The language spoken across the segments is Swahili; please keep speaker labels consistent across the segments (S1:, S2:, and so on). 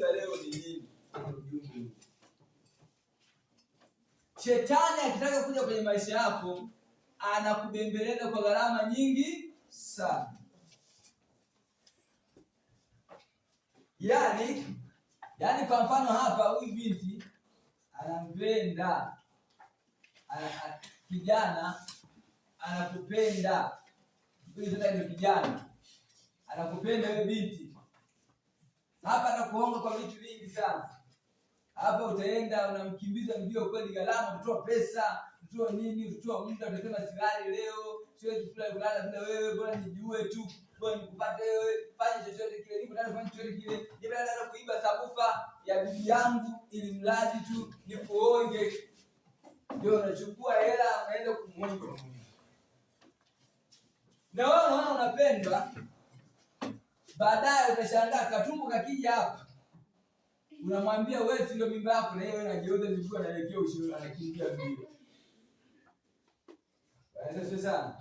S1: kujifunza leo ni nini? Shetani akitaka kuja kwenye maisha yako anakubembeleza kwa gharama nyingi sana. Yaani kwa mfano hapa huyu binti anampenda kijana, anakupenda. Huyu sasa ndio kijana anakupenda wewe binti. Hapa atakuonga kwa vitu vingi sana. Hapa utaenda unamkimbiza mbio kweli, gharama, kutoa pesa, kutoa nini, kutoa muda, utasema silali leo, siwezi kulala bila wewe, bora nijue tu, bora nikupate wewe, fanya chochote kile, nipo ndani fanya chochote kile. Nipo ndani kuiba sabufa ya bibi yangu ili mradi tu nikuonge. Ndio unachukua hela unaenda kumwonga. Na wewe unaona unapendwa, baadaye utashangaa katumbo kakija hapa. Unamwambia wewe si ndio mimba yako, na yeye anageuza miguu anaelekea ushauri, anakimbia mbio. Sasa sana.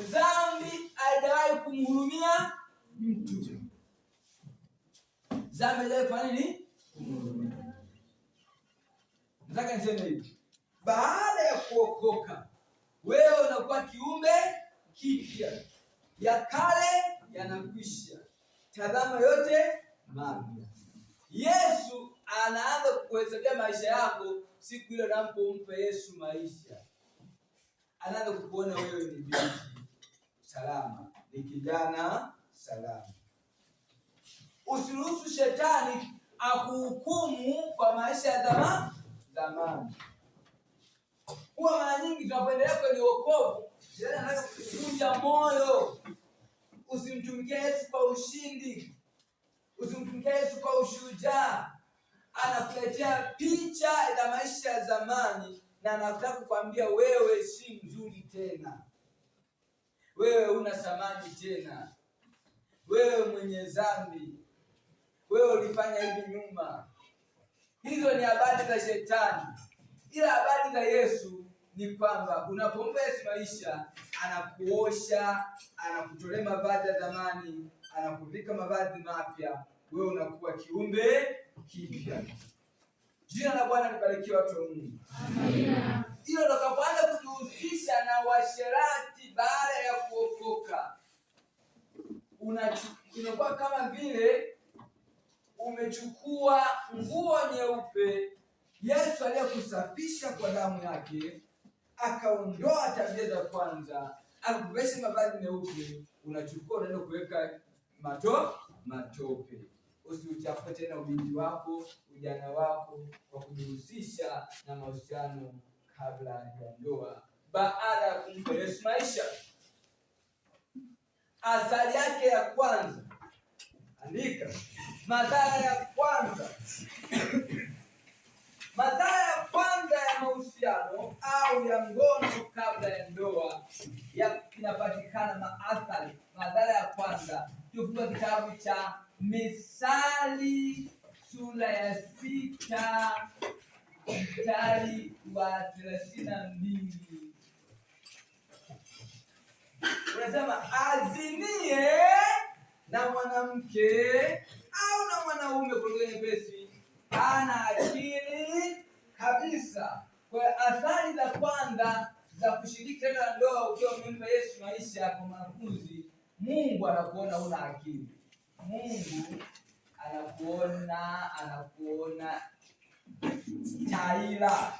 S1: Dhambi haijawahi kumhurumia mtu. Dhambi haijawahi kufanya nini? Nataka niseme hivi. Baada ya kuokoka, wewe unakuwa kiumbe kipya. Ya kale yanakwisha. Tazama yote mapya. Yesu anaanza kukuhesabia maisha yako siku ile unapompa Yesu maisha. Anaanza kukuona wewe ni binti salama, ni kijana salama. Usiruhusu shetani akuhukumu kwa maisha ya zamani. Kwa mara nyingi tunapoendelea kwenye wokovu, shetani anataka kuvunja moyo. Usimtumikie Yesu kwa ushindi. Usimtumikie Yesu kwa ushujaa. Anakuletea picha za maisha ya zamani na anataka kukwambia wewe si mzuri tena. Wewe una thamani tena. Wewe mwenye dhambi. Wewe ulifanya hivi nyuma. Hizo ni habari za shetani. Ila habari za Yesu ni kwamba unapompa Yesu maisha, anakuosha, anakutolea mavazi ya zamani, anakuvika mavazi mapya, wewe unakuwa kiumbe kipya. Jina la Bwana libarikiwe, watu wa Mungu. Amina. Hilo utakapoanza kujihusisha na uasherati baada ya kuokoka, unakuwa kama vile umechukua nguo nyeupe Yesu aliyekusafisha kwa damu yake, akaondoa tabia za kwanza, akakuvesha mavazi meupe, unachukua unaenda kuweka matope. Usiuchafue tena ubinti wako, ujana wako kwa kujihusisha na mahusiano kabla ya ndoa, baada ya kumpa Yesu maisha. Athari yake ya kwanza, andika, madhara ya kwanza. Madhara ya kwanza ya mahusiano au ya ngono kabla ya ndoa inapatikana maathari. Madhara ya kwanza, tufungue kitabu cha Mithali sura ya 6 mstari wa 32. Unasema azinie na mwanamke au na mwanaume kwa lugha nyepesi hana akili kabisa. Kwa athari za kwanza za kushiriki tendo la ndoa ukiwa umempa Yesu maisha kwa mwanafunzi, Mungu anakuona una akili. Mungu anakuona taila.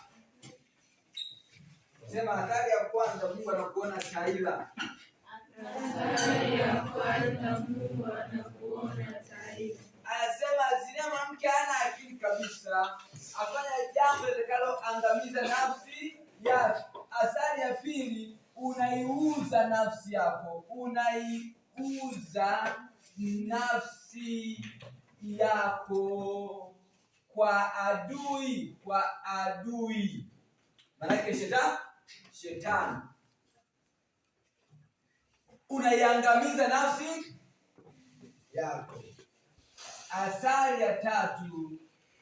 S1: Sema athari ya kwanza, Mungu anakuona taila. Athari ya kwanza, Mungu anakuona taila. Anasema azinia mwanamke hana akili kabisa, afanya jambo litakaloangamiza nafsi yake. Athari ya pili, unaiuza nafsi yako. Unaiuza nafsi yako kwa adui. Maana shetani. Unaiangamiza nafsi yako. Athari ya tatu,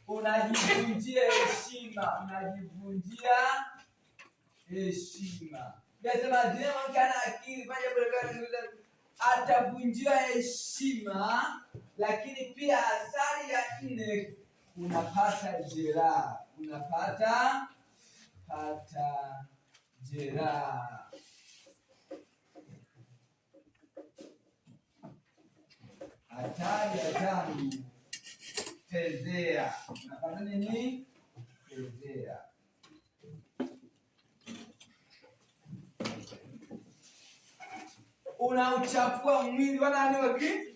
S1: unajivunjia heshima. Nasema zile mwanamke ana akili, fanya atavunjiwa heshima. Lakini pia athari ya 4, vile unapata jeraha, unapata jeraha. Hatari ya tano, fedhea. Unapata nini? Fedhea. Unauchafua mwili wa nani?